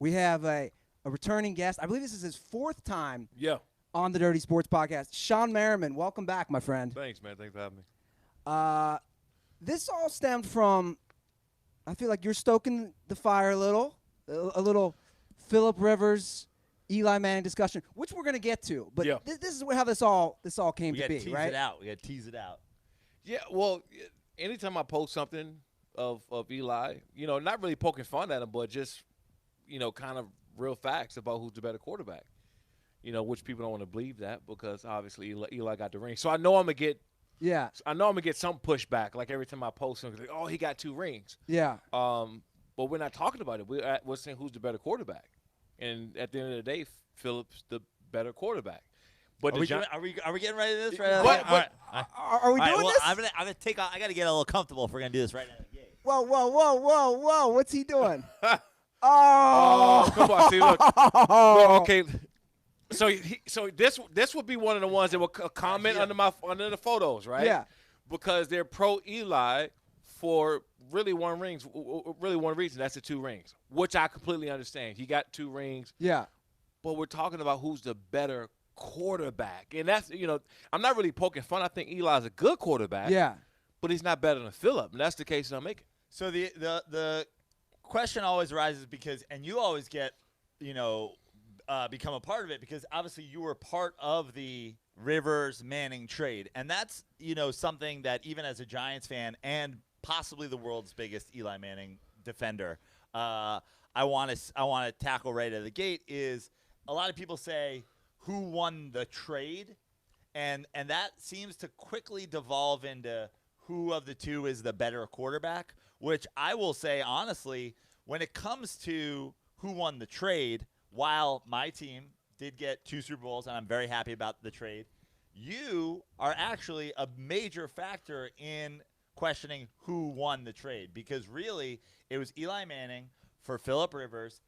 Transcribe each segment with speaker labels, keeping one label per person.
Speaker 1: We have a returning guest. I believe this is his 4th time
Speaker 2: Yeah.
Speaker 1: on the Dirty Sports Podcast. Shawne Merriman, welcome back, my friend.
Speaker 2: Thanks, man. Thanks for having me.
Speaker 1: This all stemmed from, I feel like you're stoking the fire a little Phillip Rivers, Eli Manning discussion, which we're going to get to. But
Speaker 2: yeah.
Speaker 1: this is how this all came to be,
Speaker 3: tease
Speaker 1: right?
Speaker 3: it out. We got to tease it out.
Speaker 2: Yeah, well, anytime I post something of Eli, not really poking fun at him, but just, kind of real facts about who's the better quarterback, which people don't want to believe that because obviously Eli got the ring. So I know I'm going to get some pushback. Like every time I post something, like, oh, he got 2 rings.
Speaker 1: Yeah.
Speaker 2: But we're not talking about it. We're saying who's the better quarterback. And at the end of the day, Phillip's the better quarterback. But
Speaker 3: are we getting ready to do this right now?
Speaker 1: Are we doing this?
Speaker 3: I'm gonna take off. I got to get a little comfortable if we're gonna do this right now. Yeah.
Speaker 1: Whoa! What's he doing?
Speaker 2: Oh, come on! See, look, okay. So this would be one of the ones that will comment under the photos, right?
Speaker 1: Yeah.
Speaker 2: Because they're pro Eli for really one reason. That's the 2 rings, which I completely understand. He got 2 rings.
Speaker 1: Yeah.
Speaker 2: But we're talking about who's the better quarterback. And that's, I'm not really poking fun. I think Eli's a good quarterback.
Speaker 1: Yeah.
Speaker 2: But he's not better than Phillip. And that's the case that I'm making.
Speaker 3: So the question always arises because, and you always get, become a part of it because obviously you were part of the Rivers Manning trade. And that's, something that even as a Giants fan and possibly the world's biggest Eli Manning defender, I want to tackle right out of the gate is a lot of people say who won the trade, and that seems to quickly devolve into who of the 2 is the better quarterback, which I will say honestly, when it comes to who won the trade, while my team did get 2 Super Bowls and I'm very happy about the trade, you are actually a major factor in questioning who won the trade because really it was Eli Manning for Phillip Rivers,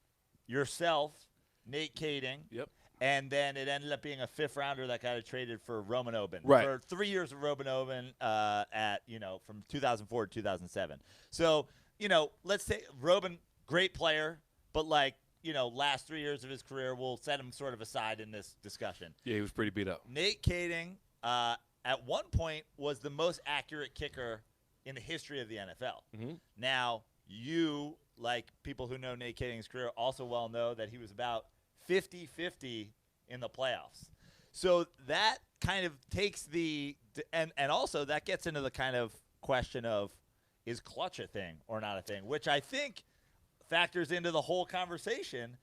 Speaker 3: yourself, Nate Kading,
Speaker 2: yep,
Speaker 3: and then it ended up being a 5th rounder that got traded for Roman Oben.
Speaker 2: Right.
Speaker 3: For 3 years of Roman Oben from 2004 to 2007. So, let's say Roman, great player, but last 3 years of his career, we'll set him sort of aside in this discussion.
Speaker 2: Yeah, he was pretty beat up.
Speaker 3: Nate Kading, at one point, was the most accurate kicker in the history of the NFL.
Speaker 2: Mm-hmm.
Speaker 3: Now, you, like people who know Nate Kading's career, also well know that he was about 50-50 in the playoffs. So that kind of takes and also that gets into the kind of question of is clutch a thing or not a thing, which I think factors into the whole conversation.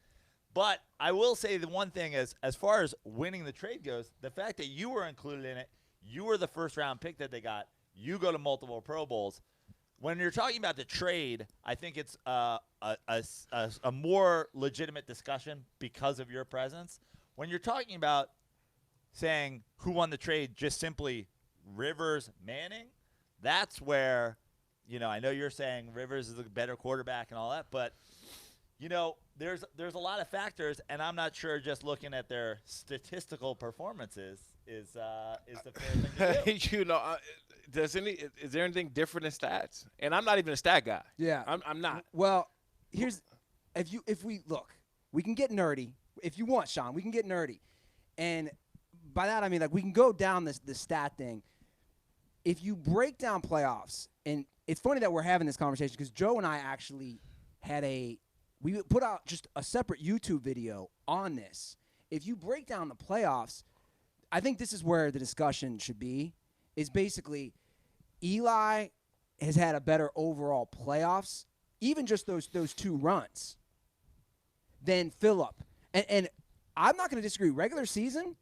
Speaker 3: But I will say the one thing is, as far as winning the trade goes, the fact that you were included in it, you were the first-round pick that they got, you go to multiple Pro Bowls. When you're talking about the trade, I think it's a more legitimate discussion because of your presence. When you're talking about saying who won the trade, just simply Rivers, Manning, that's where, I know you're saying Rivers is a better quarterback and all that, but, there's a lot of factors, and I'm not sure just looking at their statistical performances is the fair thing to do.
Speaker 2: Is there anything different in stats? And I'm not even a stat guy.
Speaker 1: Yeah.
Speaker 2: I'm not.
Speaker 1: Well, if we look, we can get nerdy. If you want, Shawne, we can get nerdy. And by that I mean we can go down the stat thing. If you break down playoffs, and it's funny that we're having this conversation because Joe and I actually we put out just a separate YouTube video on this. If you break down the playoffs, I think this is where the discussion should be, is basically Eli has had a better overall playoffs, even just those 2 runs, than Phillip. And I'm not going to disagree. Regular season,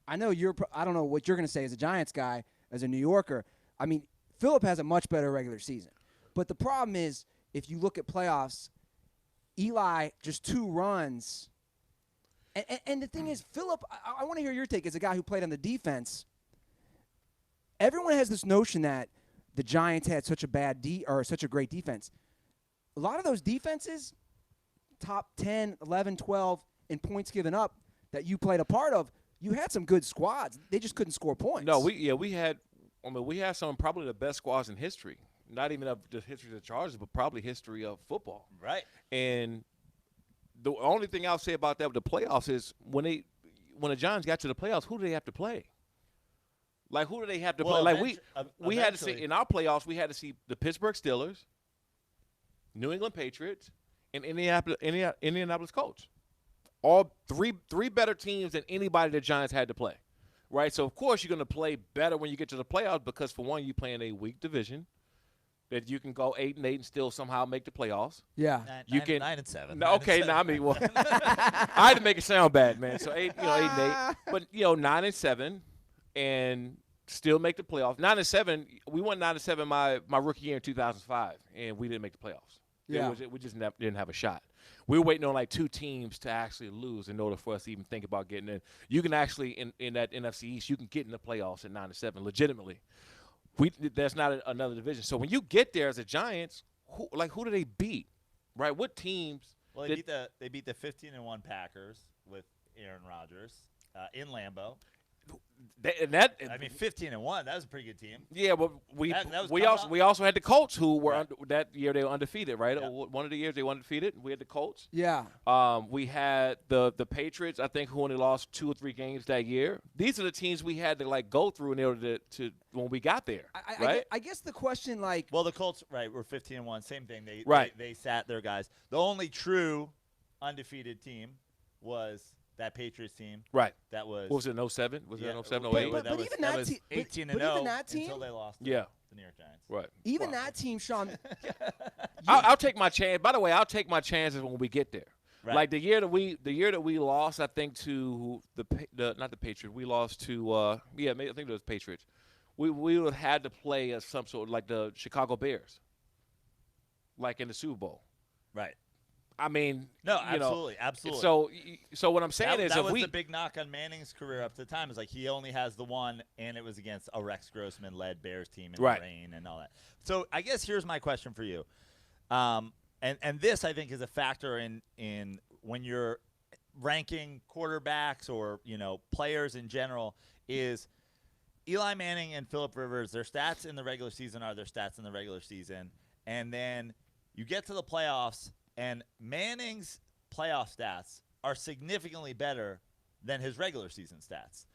Speaker 1: I don't know what you're going to say as a Giants guy, as a New Yorker. I mean, Phillip has a much better regular season. But the problem is, if you look at playoffs, Eli, just 2 runs. And the thing is, Phillip, I want to hear your take as a guy who played on the defense. Everyone has this notion that the Giants had such a great defense. A lot of those defenses, top 10, 11, 12 in points given up that you played a part of, you had some good squads. They just couldn't score points.
Speaker 2: No, we had some probably the best squads in history. Not even of the history of the Chargers, but probably history of football.
Speaker 3: Right.
Speaker 2: And the only thing I'll say about that with the playoffs is when the Giants got to the playoffs, who do they have to play? Like, who do they have to play? Like, we had to see in our playoffs, we had to see the Pittsburgh Steelers, New England Patriots, and Indianapolis Colts. All three better teams than anybody the Giants had to play, right? So, of course, you're going to play better when you get to the playoffs because, for one, you play in a weak division that you can go 8-8 and still somehow make the playoffs.
Speaker 1: Yeah.
Speaker 2: You can
Speaker 3: 9-7.
Speaker 2: No, okay, now I mean, well, I had to make it sound bad, man. So 8-8, but 9-7, and still make the playoffs. 9-7, we won 9-7 my rookie year in 2005, and we didn't make the playoffs.
Speaker 1: Yeah.
Speaker 2: We just didn't have a shot. We were waiting on like 2 teams to actually lose in order for us to even think about getting in. You can actually in that NFC East, you can get in the playoffs at 9-7 legitimately. There's not another division. So when you get there as a Giants, who do they beat? Right? What teams?
Speaker 3: Well, they beat the 15-1 Packers with Aaron Rodgers in Lambeau. I mean, 15-1. That was a pretty good team.
Speaker 2: Yeah, but we also had the Colts who were that year they were undefeated, right? Yeah. One of the years they were undefeated. We had the Colts.
Speaker 1: Yeah.
Speaker 2: We had the Patriots, I think, who only lost 2 or 3 games that year. These are the teams we had to go through in order to when we got there. Right?
Speaker 1: I guess the question
Speaker 3: well, the Colts were 15-1. Same thing. They sat their guys. The only true undefeated team was that Patriots team.
Speaker 2: Right.
Speaker 3: That was.
Speaker 2: What was it, 07? Was it 07, 08?
Speaker 1: But even that team.
Speaker 3: 18-0 until they lost to the New York Giants.
Speaker 2: Right.
Speaker 1: Even that team, Shawne.
Speaker 2: I'll take my chance. By the way, I'll take my chances when we get there.
Speaker 3: Right.
Speaker 2: Like the year that we lost, I think to not the Patriots. We lost to I think it was Patriots. We would have had to play as some sort of like the Chicago Bears, like in the Super Bowl.
Speaker 3: Right.
Speaker 2: I mean,
Speaker 3: no, absolutely.
Speaker 2: So what I'm saying is,
Speaker 3: that was the big knock on Manning's career up to the time. Is like he only has the one, and it was against a Rex Grossman-led Bears team in the rain and all that. So I guess here's my question for you, and this I think is a factor in when you're ranking quarterbacks or players in general is Eli Manning and Phillip Rivers. Their stats in the regular season are their stats in the regular season, and then you get to the playoffs. And Manning's playoff stats are significantly better than his regular season stats.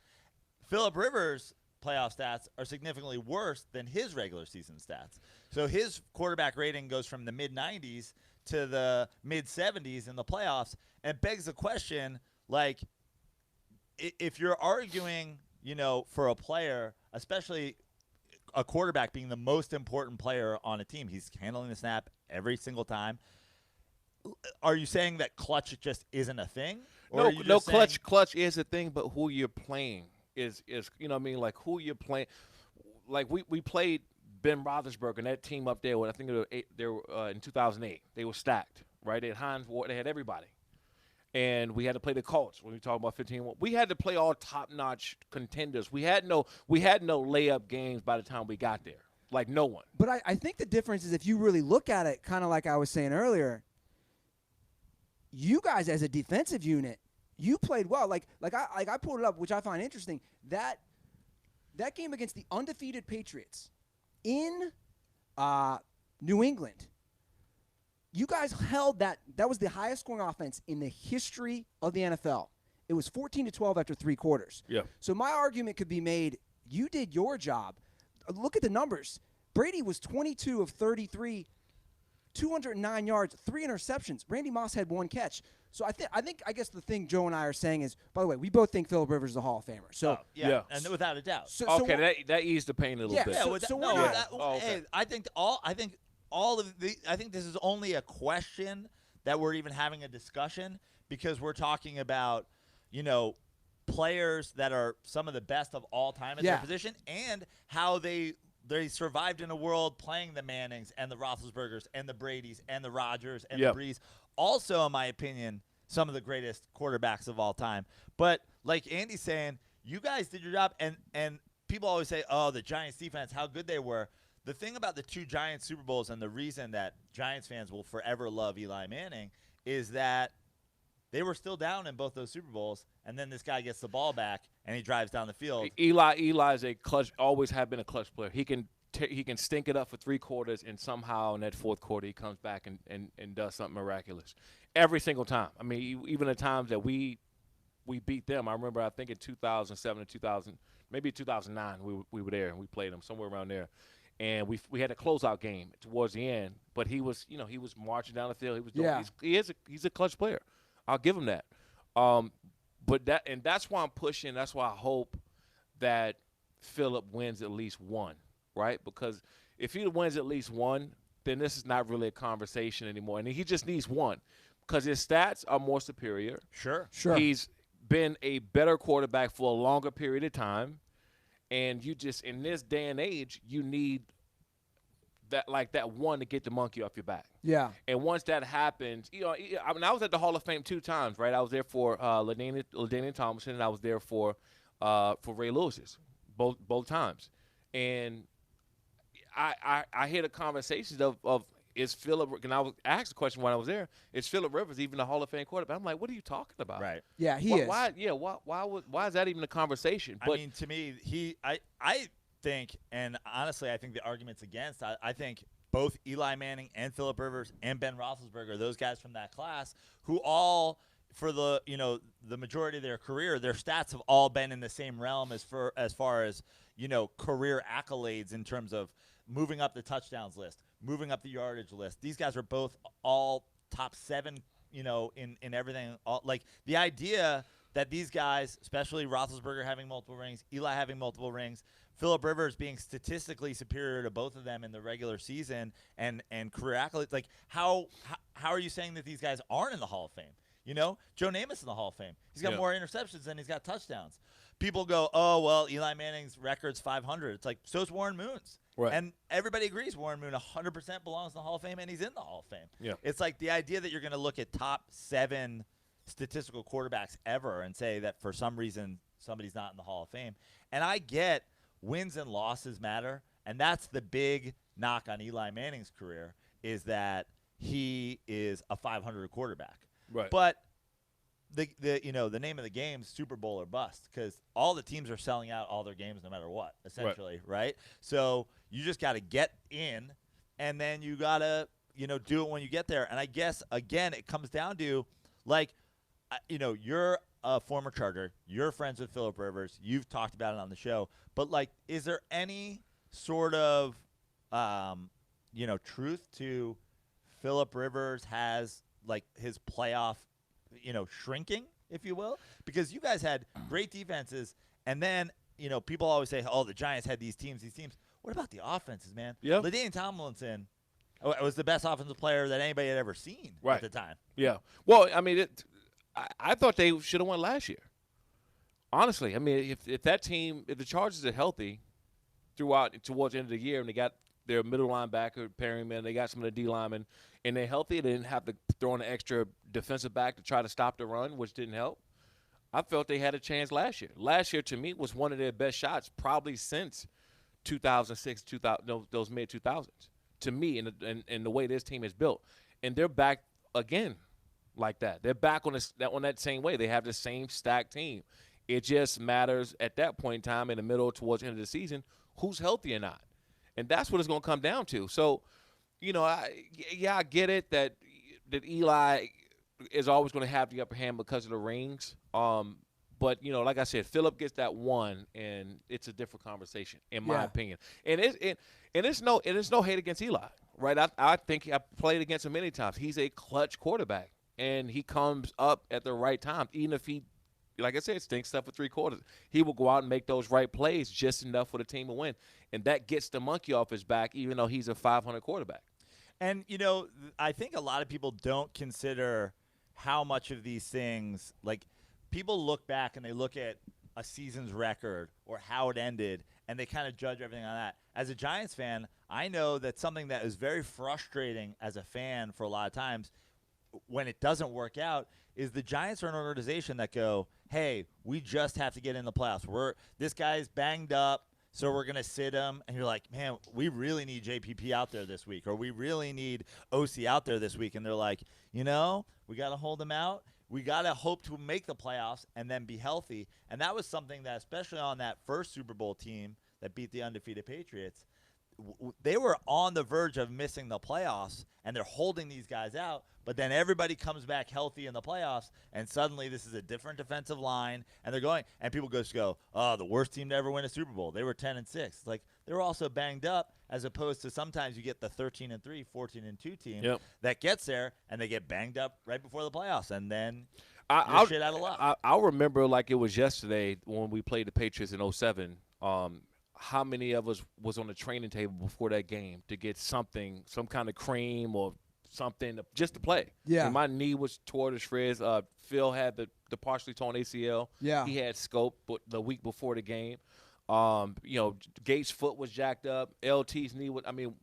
Speaker 3: Phillip Rivers' playoff stats are significantly worse than his regular season stats. So his quarterback rating goes from the mid-90s to the mid-70s in the playoffs, and begs the question, like, if you're arguing, for a player, especially a quarterback being the most important player on a team, he's handling the snap every single time. Are you saying that clutch just isn't a thing?
Speaker 2: Or no, clutch is a thing, but who you're playing is what I mean, like who you're playing. Like we played Ben Roethlisberger and that team up there. I think they were in 2008. They were stacked, right? They had Hines Ward, they had everybody, and we had to play the Colts when we talk about 15-1. We had to play all top-notch contenders. We had no layup games by the time we got there. Like no one.
Speaker 1: But I think the difference is if you really look at it, kind of like I was saying earlier. You guys, as a defensive unit, you played well. Like I pulled it up, which I find interesting. That game against the undefeated Patriots in New England, you guys held that. That was the highest scoring offense in the history of the NFL. It was 14-12 after 3 quarters.
Speaker 2: Yeah.
Speaker 1: So my argument could be made. You did your job. Look at the numbers. Brady was 22 of 33. 209 yards, 3 interceptions. Randy Moss had 1 catch. So I guess the thing Joe and I are saying is, by the way, we both think Phillip Rivers is a Hall of Famer. So
Speaker 3: yeah, and without a doubt.
Speaker 2: That eased the pain a little bit.
Speaker 3: Yeah, I think this is only a question that we're even having a discussion because we're talking about, players that are some of the best of all time at their position and how they survived in a world playing the Mannings and the Roethlisbergers and the Bradys and the Rodgers and the Brees. Also, in my opinion, some of the greatest quarterbacks of all time. But like Andy's saying, you guys did your job. And people always say, oh, the Giants defense, how good they were. The thing about the 2 Giants Super Bowls and the reason that Giants fans will forever love Eli Manning is that they were still down in both those Super Bowls, and then this guy gets the ball back, and he drives down the field.
Speaker 2: Eli is a clutch, always have been a clutch player. He can he can stink it up for 3 quarters, and somehow in that 4th quarter he comes back and does something miraculous every single time. I mean, even the times that we beat them. I remember, I think in 2007 and 2000, maybe 2009, we were there and we played them somewhere around there, and we had a closeout game towards the end. But he was marching down the field. He was doing, he's a clutch player. I'll give him that. But that's why I'm pushing. That's why I hope that Phillip wins at least one, right? Because if he wins at least one, then this is not really a conversation anymore. And he just needs one because his stats are more superior.
Speaker 3: Sure.
Speaker 2: He's been a better quarterback for a longer period of time. And you just, in this day and age, you need that one to get the monkey off your back.
Speaker 1: Yeah.
Speaker 2: And once that happens, I was at the Hall of Fame 2 times, right? I was there for LaDainian Tomlinson, and I was there for Ray Lewis's both times. And I hear the conversations of is Phillip, and I was asked the question when I was there, is Phillip Rivers even a Hall of Fame quarterback? I'm like, what are you talking about?
Speaker 3: Right.
Speaker 1: Yeah, he is.
Speaker 2: Why is that even a conversation?
Speaker 3: I mean, to me, I think, and honestly, I think the argument's against. I think both Eli Manning and Phillip Rivers and Ben Roethlisberger, those guys from that class, who all for the majority of their career, their stats have all been in the same realm as far as career accolades in terms of moving up the touchdowns list, moving up the yardage list. These guys are both all top 7, in everything. Like the idea that these guys, especially Roethlisberger having multiple rings, Eli having multiple rings, Phillip Rivers being statistically superior to both of them in the regular season and career accolades, like how are you saying that these guys aren't in the Hall of Fame? Joe Namath's in the Hall of Fame. He's got more interceptions than he's got touchdowns. People go, oh, well, Eli Manning's record's 500. It's like, so's Warren Moon's.
Speaker 2: Right.
Speaker 3: And everybody agrees Warren Moon 100% belongs in the Hall of Fame, and he's in the Hall of Fame.
Speaker 2: Yeah.
Speaker 3: It's like the idea that you're going to look at top 7 statistical quarterbacks ever and say that for some reason somebody's not in the Hall of Fame. And I get wins and losses matter, and that's the big knock on Eli Manning's career is that he is a 500 quarterback.
Speaker 2: Right.
Speaker 3: But the name of the game is Super Bowl or bust because all the teams are selling out all their games no matter what, essentially, right? So you just got to get in, and then you got to do it when you get there. And I guess again it comes down to you're a former Charger, you're friends with Phillip Rivers, you've talked about it on the show, but is there any sort of truth to Phillip Rivers has his playoff shrinking, if you will, because you guys had great defenses, and then people always say, oh, the Giants had these teams. What about the offenses, man?
Speaker 2: Yeah.
Speaker 3: LaDainian Tomlinson was the best offensive player that anybody had ever seen at the time.
Speaker 2: Yeah. Well, I mean, I thought they should have won last year. Honestly, I mean, if the Chargers are healthy towards the end of the year, and they got their middle linebacker Perryman, they got some of the D linemen, and they're healthy, they didn't have to throw in an extra defensive back to try to stop the run, which didn't help. I felt they had a chance last year. Last year, to me, was one of their best shots probably since 2006, those mid-2000s, to me, in the way this team is built. And they're back again like that. They're back on that same way. They have the same stacked team. It just matters at that point in time in the middle towards the end of the season who's healthy or not. And that's what it's going to come down to. So, I get it that Eli is always going to have the upper hand because of the rings. But, like I said, Phillip gets that one, and it's a different conversation, in my opinion. And it's no hate against Eli, right? I think I played against him many times. He's a clutch quarterback, and he comes up at the right time. Even if he, like I said, stinks stuff for 3 quarters, he will go out and make those right plays just enough for the team to win. And that gets the monkey off his back, even though he's a 500 quarterback.
Speaker 3: And, I think a lot of people don't consider how much of these things, people look back and they look at a season's record or how it ended, and they kind of judge everything on that. As a Giants fan, I know that something that is very frustrating as a fan for a lot of times when it doesn't work out is the Giants are an organization that go, hey, we just have to get in the playoffs. This guy's banged up, so we're going to sit him. And you're like, man, we really need JPP out there this week, or we really need OC out there this week. And they're like, we got to hold him out. We got to hope to make the playoffs and then be healthy. And that was something that, especially on that first Super Bowl team that beat the undefeated Patriots, they were on the verge of missing the playoffs, and they're holding these guys out. But then everybody comes back healthy in the playoffs, and suddenly this is a different defensive line, and they're going. And people just go, "Oh, the worst team to ever win a Super Bowl. They were 10-6." It's like they were also banged up, as opposed to sometimes you get the 13-3, 14-2 team that gets there, and they get banged up right before the playoffs, and then you're shit out of luck.
Speaker 2: I'll remember like it was yesterday when we played the Patriots in 07. How many of us was on the training table before that game to get something, some kind of cream or something just to play?
Speaker 1: Yeah.
Speaker 2: And my knee was tore to shreds. Phil had the partially torn ACL.
Speaker 1: Yeah.
Speaker 2: He had scope the week before the game. Gates' foot was jacked up. LT's knee was. I mean,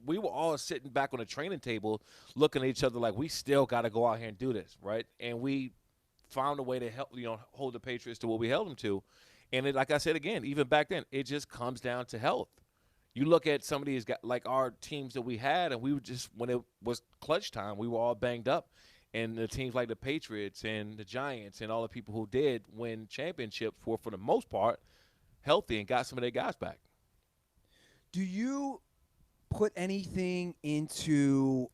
Speaker 2: we were all sitting back on the training table looking at each other like we still got to go out here and do this, right? And we found a way to help, hold the Patriots to what we held them to. And like I said again, even back then, it just comes down to health. You look at some of these guys, like our teams that we had, and we were just, when it was clutch time, we were all banged up. And the teams like the Patriots and the Giants and all the people who did win championships were, for the most part, healthy and got some of their guys back.
Speaker 1: Do you put anything into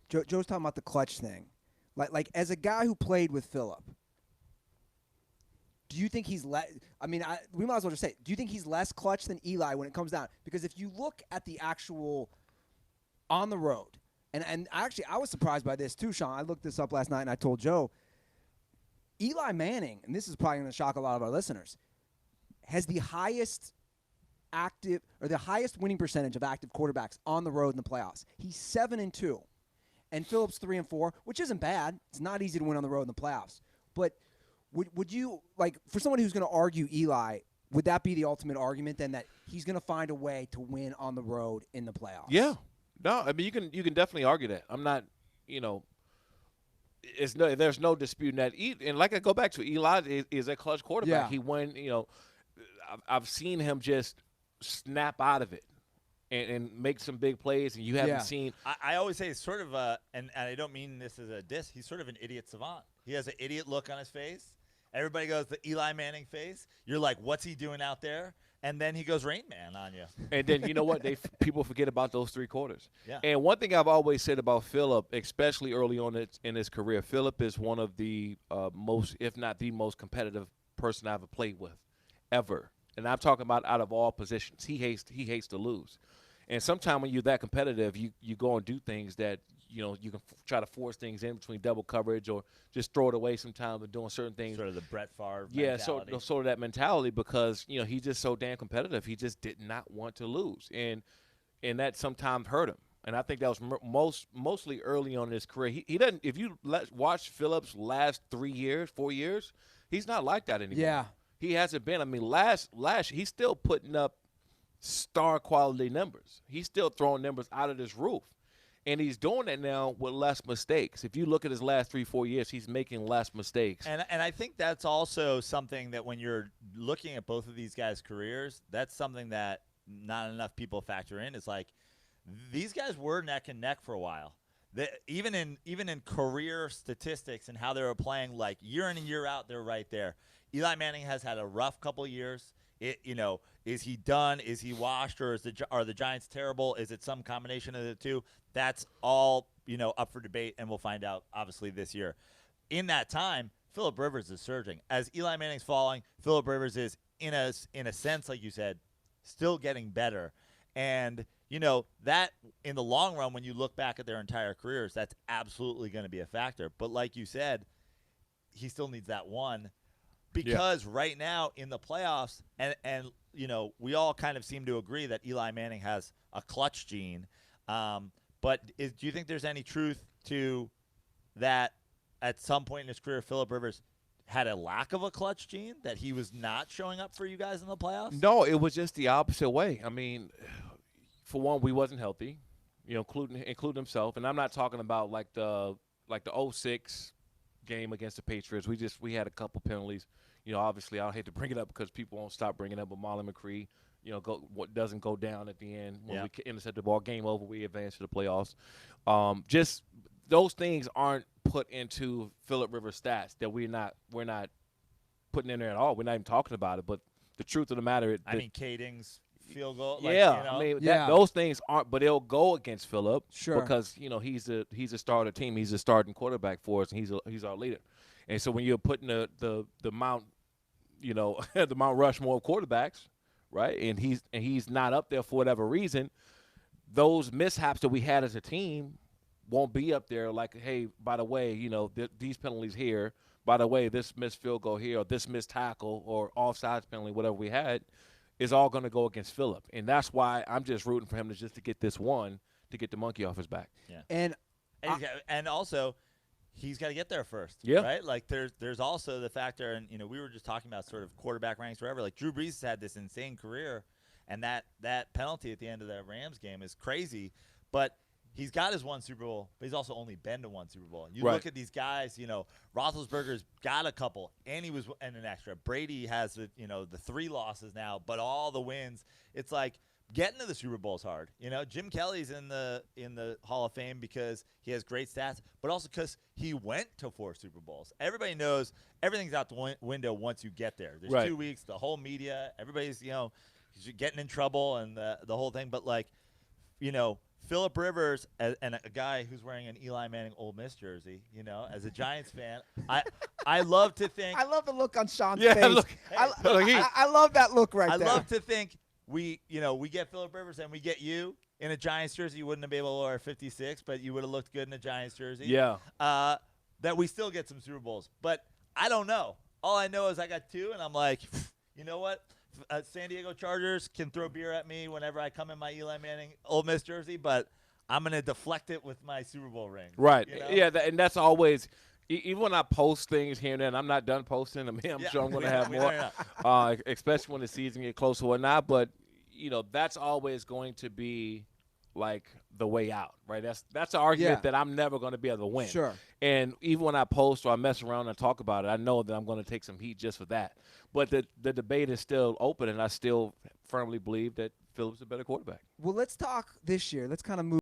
Speaker 1: Joe's talking about the clutch thing. Like as a guy who played with Phillip, do you think he's we might as well just say, do you think he's less clutch than Eli when it comes down? Because if you look at the actual on the road, and actually I was surprised by this too, Shawne. I looked this up last night and I told Joe, Eli Manning, and this is probably going to shock a lot of our listeners, has the highest winning percentage of active quarterbacks on the road in the playoffs. He's 7-2, and Phillip's 3-4, which isn't bad. It's not easy to win on the road in the playoffs, but would you, like, for someone who's going to argue Eli, would that be the ultimate argument then, that he's going to find a way to win on the road in the playoffs?
Speaker 2: Yeah. No, I mean, you can definitely argue that. I'm not, there's no disputing that. And like I go back to, Eli is a clutch quarterback.
Speaker 1: Yeah.
Speaker 2: He won, I've seen him just snap out of it and make some big plays, and you haven't seen.
Speaker 3: I always say it's sort of and I don't mean this as a diss, he's sort of an idiot savant. He has an idiot look on his face. Everybody goes, the Eli Manning face. You're like, what's he doing out there? And then he goes Rain Man on you.
Speaker 2: And then you know what? People forget about those 3 quarters.
Speaker 3: Yeah.
Speaker 2: And one thing I've always said about Phillip, especially early on in his career, Phillip is one of the most, if not the most competitive person I've ever played with, ever. And I'm talking about out of all positions. He hates to lose. And sometimes when you're that competitive, you go and do things that, you can try to force things in between double coverage or just throw it away sometimes and doing certain things.
Speaker 3: Sort of the Brett Favre
Speaker 2: mentality. Yeah, sort of that mentality, because, he's just so damn competitive. He just did not want to lose. And that sometimes hurt him. And I think that was mostly early on in his career. He doesn't – if you watch Phillip's last 4 years, he's not like that anymore.
Speaker 1: Yeah.
Speaker 2: He hasn't been. I mean, last he's still putting up star quality numbers. He's still throwing numbers out of this roof. And he's doing that now with less mistakes. If you look at his last 3-4 years, he's making less mistakes.
Speaker 3: And I think that's also something that when you're looking at both of these guys' careers, that's something that not enough people factor in. Is like, these guys were neck and neck for a while. Even in career statistics and how they were playing, like year in and year out, they're right there. Eli Manning has had a rough couple of years. Is he done? Is he washed? Or are the Giants terrible? Is it some combination of the two? That's all, up for debate, and we'll find out, obviously, this year. In that time, Phillip Rivers is surging. As Eli Manning's falling, Phillip Rivers is, in a sense, like you said, still getting better. And, that in the long run, when you look back at their entire careers, that's absolutely going to be a factor. But like you said, he still needs that one. Because right now in the playoffs, and we all kind of seem to agree that Eli Manning has a clutch gene. But do you think there's any truth to that? At some point in his career, Phillip Rivers had a lack of a clutch gene, that he was not showing up for you guys in the playoffs?
Speaker 2: No, it was just the opposite way. I mean, for one, we wasn't healthy, including himself. And I'm not talking about like the 06 game against the Patriots. We had a couple penalties. Obviously, I hate to bring it up because people won't stop bringing it up, but Marlon McCree, what doesn't go down at the end when we intercept the ball, game over, we advance to the playoffs. Just those things aren't put into Phillip Rivers stats that we're not putting in there at all. We're not even talking about it. But the truth of the matter is,
Speaker 3: Kading's field goal.
Speaker 2: Yeah,
Speaker 3: Like, you know?
Speaker 2: I mean
Speaker 1: Yeah.
Speaker 2: those things aren't, but they'll go against Phillip
Speaker 1: Sure.
Speaker 2: because he's a starter team. He's a starting quarterback for us, and he's our leader. And so when you're putting the Mount, the Mount Rushmore of quarterbacks, right? And he's not up there for whatever reason. Those mishaps that we had as a team won't be up there. Like, hey, by the way, these penalties here. By the way, this missed field goal here, or this missed tackle, or offsides penalty, whatever we had, is all going to go against Phillip. And that's why I'm just rooting for him to get this one, to get the monkey off his back.
Speaker 3: Yeah.
Speaker 1: And
Speaker 3: Also, he's got to get there first.
Speaker 2: Yeah.
Speaker 3: Right? Like, there's also the factor, and, we were just talking about sort of quarterback ranks, wherever. Like, Drew Brees has had this insane career, and that penalty at the end of that Rams game is crazy. But he's got his one Super Bowl, but he's also only been to one Super Bowl. And you
Speaker 2: Right.
Speaker 3: look at these guys, Roethlisberger's got a couple, and he was in an extra. Brady has the 3 losses now, but all the wins. It's like getting to the Super Bowl is hard. Jim Kelly's in the Hall of Fame because he has great stats, but also because he went to 4 Super Bowls. Everybody knows everything's out the window once you get there. There's
Speaker 2: Right.
Speaker 3: 2 weeks, the whole media, everybody's getting in trouble and the whole thing. But Phillip Rivers and a guy who's wearing an Eli Manning Ole Miss jersey, as a Giants fan, I love to think
Speaker 1: I love the look on Sean's
Speaker 2: Yeah,
Speaker 1: face.
Speaker 2: look.
Speaker 1: I love that look right
Speaker 3: I
Speaker 1: there.
Speaker 3: love to think we get Phillip Rivers and we get you in a Giants jersey. You wouldn't have been able to wear 56, but you would have looked good in a Giants jersey.
Speaker 2: Yeah.
Speaker 3: That we still get some Super Bowls, but I don't know. All I know is I got 2, and I'm like, you know what? San Diego Chargers can throw beer at me whenever I come in my Eli Manning Ole Miss jersey, but I'm going to deflect it with my Super Bowl ring.
Speaker 2: Right.
Speaker 3: You know?
Speaker 2: Yeah, and that's always even when I post things here and there, and I'm not done posting. I'm sure I'm going to have more, especially when the season get closer or not. But that's always going to be like the way out, right? That's an argument that I'm never going to be able to win.
Speaker 1: Sure.
Speaker 2: And even when I post or I mess around and talk about it, I know that I'm going to take some heat just for that. But the debate is still open, and I still firmly believe that Phillip's a better quarterback.
Speaker 1: Well, let's talk this year. Let's kind of move